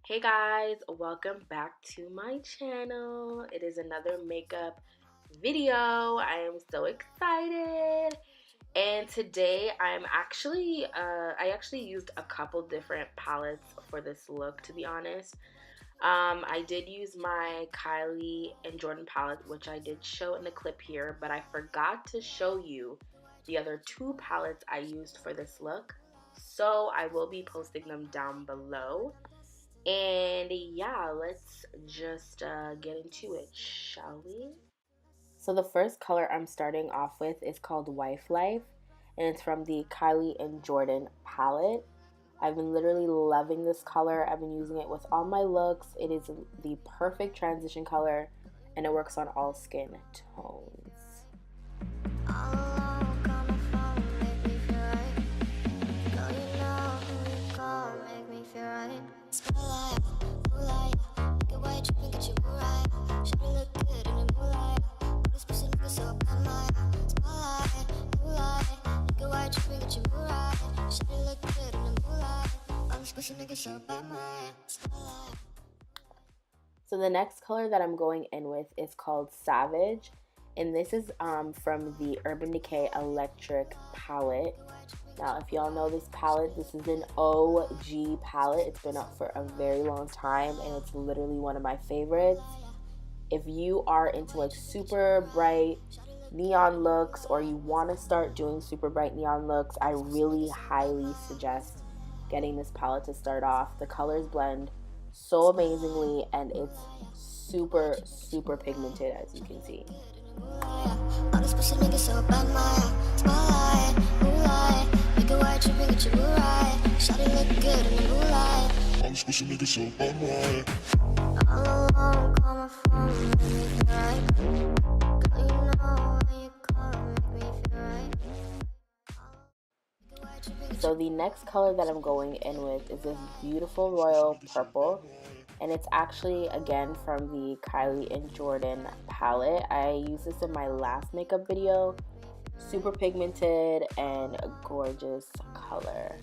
Hey guys, welcome back to my channel. It is another makeup video. I am so excited. And today I actually used a couple different palettes for this look, to be honest. I did use my Kylie and Jordyn palette, which I did show in the clip here, but I forgot to show you the other two palettes I used for this look. So I will be posting them down below. And yeah, let's just get into it, shall we? So the first color I'm starting off with is called Wife Life, and it's from the Kylie and Jordyn palette. I've been literally loving this color. I've been using it with all my looks. It is the perfect transition color, and it works on all skin tones. So the next color that I'm going in with is called Savage, and this is from the Urban Decay Electric palette. Now, if y'all know this palette, this is an OG palette. It's been out for a very long time, and it's literally one of my favorites. If you are into like super bright neon looks, or you want to start doing super bright neon looks, I really highly suggest getting this palette to start off. The colors blend so amazingly, and it's super pigmented, as you can see. So the next color that I'm going in with is this beautiful royal purple, and it's actually again from the Kylie and Jordyn palette. I used this in my last makeup video. Super pigmented and a gorgeous color.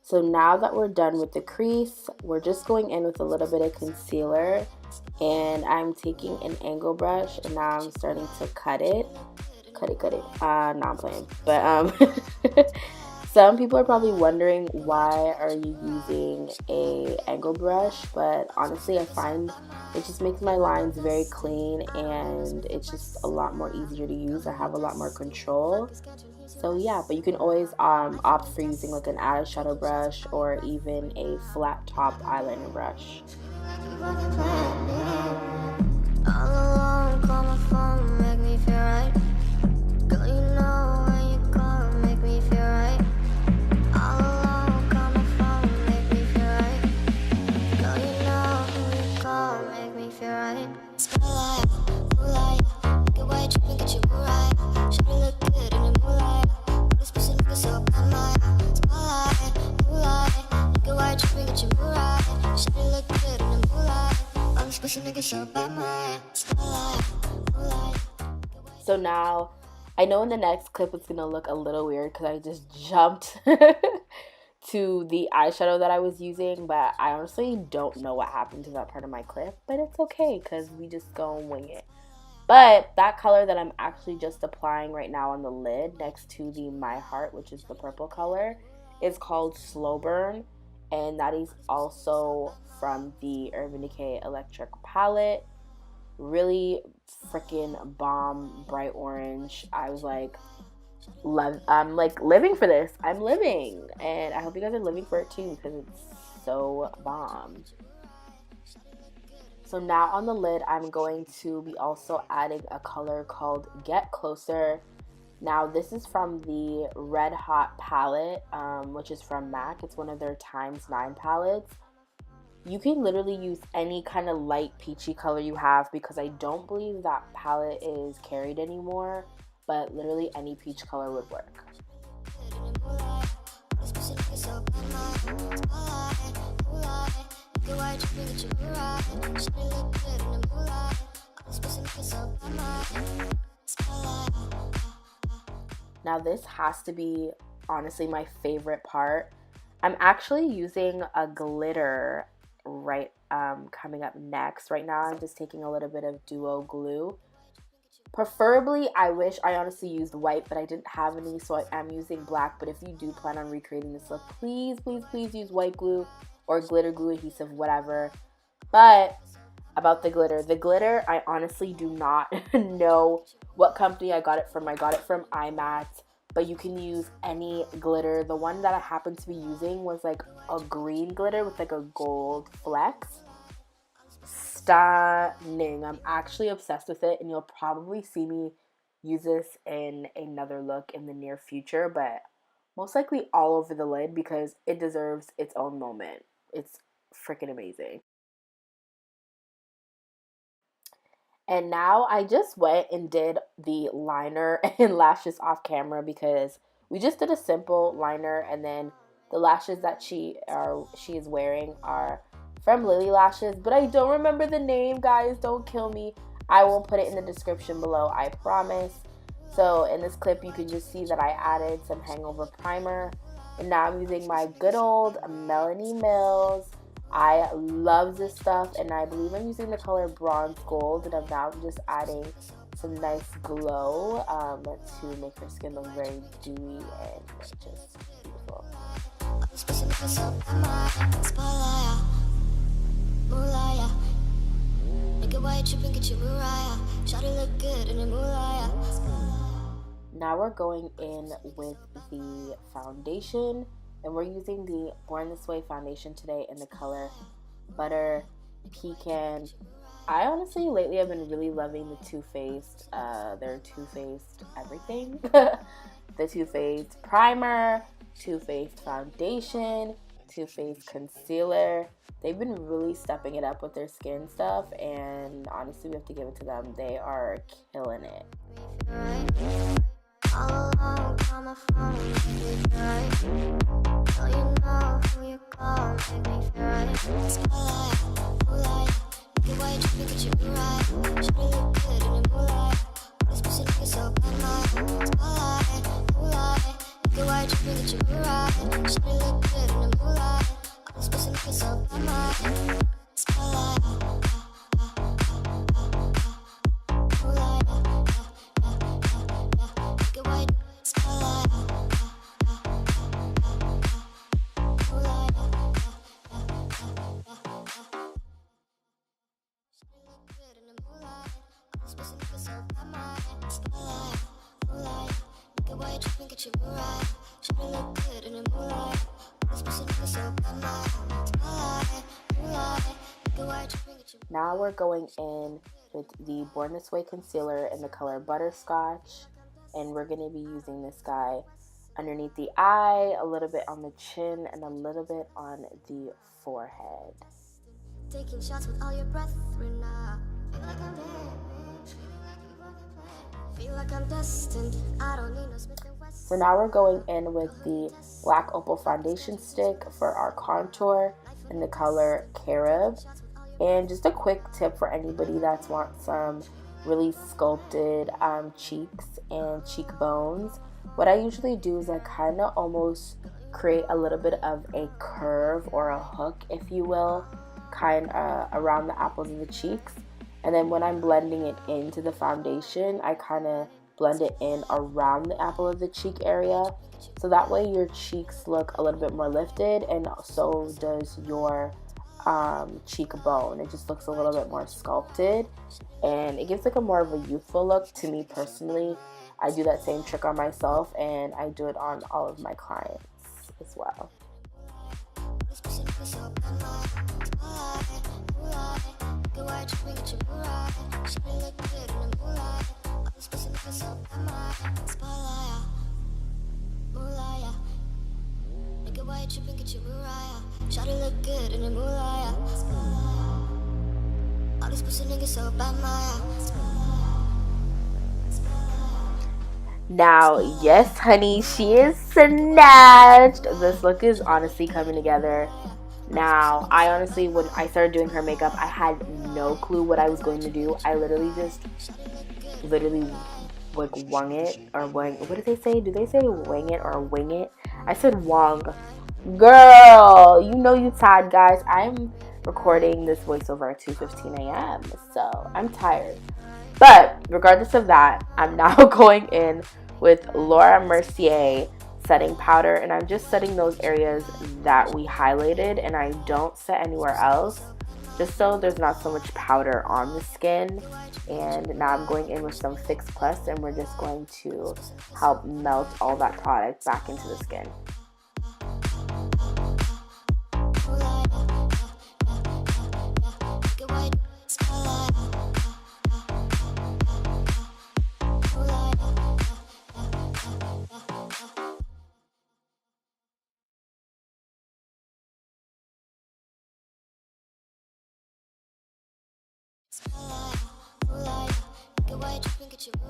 So now that we're done with the crease, we're just going in with a little bit of concealer, and I'm taking an angle brush, and now I'm starting to cut it. No, I'm playing. But some people are probably wondering, why are you using a angle brush? But honestly, I find it just makes my lines very clean, and it's just a lot more easier to use. I have a lot more control. So yeah, but you can always opt for using like an eyeshadow brush or even a flat top eyeliner brush. So now, I know in the next clip it's gonna look a little weird because I just jumped to the eyeshadow that I was using, but I honestly don't know what happened to that part of my clip, but it's okay because we just go and wing it. But that color that I'm actually just applying right now on the lid next to the My Heart, which is the purple color, is called Slow Burn, and that is also from the Urban Decay Electric palette. Really freaking bomb, bright orange. I was like, I'm like living for this. I'm living, and I hope you guys are living for it too, because it's so bomb. So now on the lid, I'm going to be also adding a color called Get Closer. Now this is from the Red Hot palette, which is from MAC. It's one of their ×9 palettes. You can literally use any kind of light peachy color you have, because I don't believe that palette is carried anymore, but literally any peach color would work. Now this has to be honestly my favorite part. I'm actually using a glitter coming up next. Right now I'm just taking a little bit of duo glue. Preferably, I wish I honestly used white, but I didn't have any, so I am using black. But if you do plan on recreating this look, please, please, please use white glue or glitter glue adhesive, whatever. But about the glitter, I honestly do not know what company I got it from. I got it from IMAT, but you can use any glitter. The one that I happened to be using was like a green glitter with like a gold flecks. Stunning. I'm actually obsessed with it, and you'll probably see me use this in another look in the near future, but most likely all over the lid, because it deserves its own moment. It's freaking amazing. And now I just went and did the liner and lashes off camera, because we just did a simple liner, and then the lashes that she is wearing are from Lilly Lashes, but I don't remember the name, guys. Don't kill me. I will put it in the description below, I promise. So in this clip, you can just see that I added some Hangover primer, and now I'm using my good old Melanie Mills. I love this stuff, and I believe I'm using the color Bronze Gold, and I'm now just adding some nice glow to make her skin look very dewy and just beautiful. Now we're going in with the foundation, and we're using the Born This Way foundation today in the color Butter Pecan. I honestly lately have been really loving the Too Faced, their Too Faced everything. The Too Faced primer, Too Faced foundation, Too Faced concealer. They've been really stepping it up with their skin stuff, and honestly we have to give it to them. They are killing it. Now we're going in with the Born This Way concealer in the color Butterscotch, and we're going to be using this guy underneath the eye, a little bit on the chin, and a little bit on the forehead. Taking shots with all your breath, so now we're going in with the black Opal foundation stick for our contour in the color Carob. And just a quick tip for anybody that wants some really sculpted cheeks and cheekbones. What I usually do is I kind of almost create a little bit of a curve or a hook, if you will, kind of around the apples of the cheeks. And then when I'm blending it into the foundation, I kind of blend it in around the apple of the cheek area. So that way your cheeks look a little bit more lifted, and so does your cheekbone. It just looks a little bit more sculpted, and it gives like a more of a youthful look to me personally. I do that same trick on myself, and I do it on all of my clients as well. Now, yes, honey, she is snatched. This look is honestly coming together. Now, I honestly, when I started doing her makeup, I had no clue what I was going to do. I literally like wung it or wing. What did they say? Do they say wing it or wing it? I said wong. Girl, you know you tired, guys. I'm recording this voiceover at 2:15 a.m. So I'm tired. But regardless of that, I'm now going in with Laura Mercier setting powder, and I'm just setting those areas that we highlighted, and I don't set anywhere else, just so there's not so much powder on the skin. And now I'm going in with some Fix Plus, and we're just going to help melt all that product back into the skin.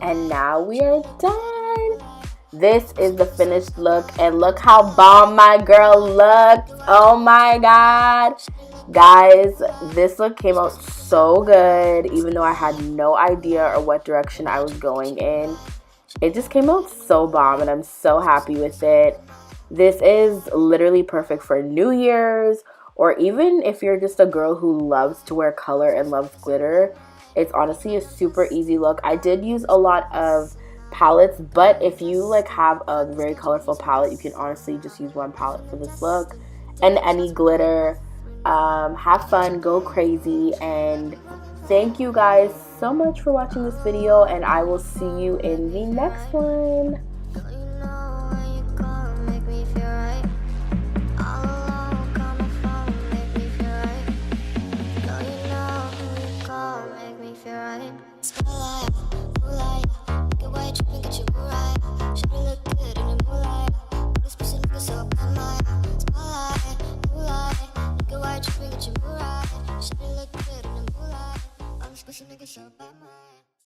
And now we are done. This is the finished look, and look how bomb my girl looked. Oh my god. Guys, this look came out so good, even though I had no idea or what direction I was going in. It just came out so bomb, and I'm so happy with it. This is literally perfect for New Year's, or even if you're just a girl who loves to wear color and loves glitter. It's honestly a super easy look. I did use a lot of palettes, but if you like have a very colorful palette, you can honestly just use one palette for this look and any glitter. Have fun, go crazy, and thank you guys so much for watching this video, and I will see you in the next one.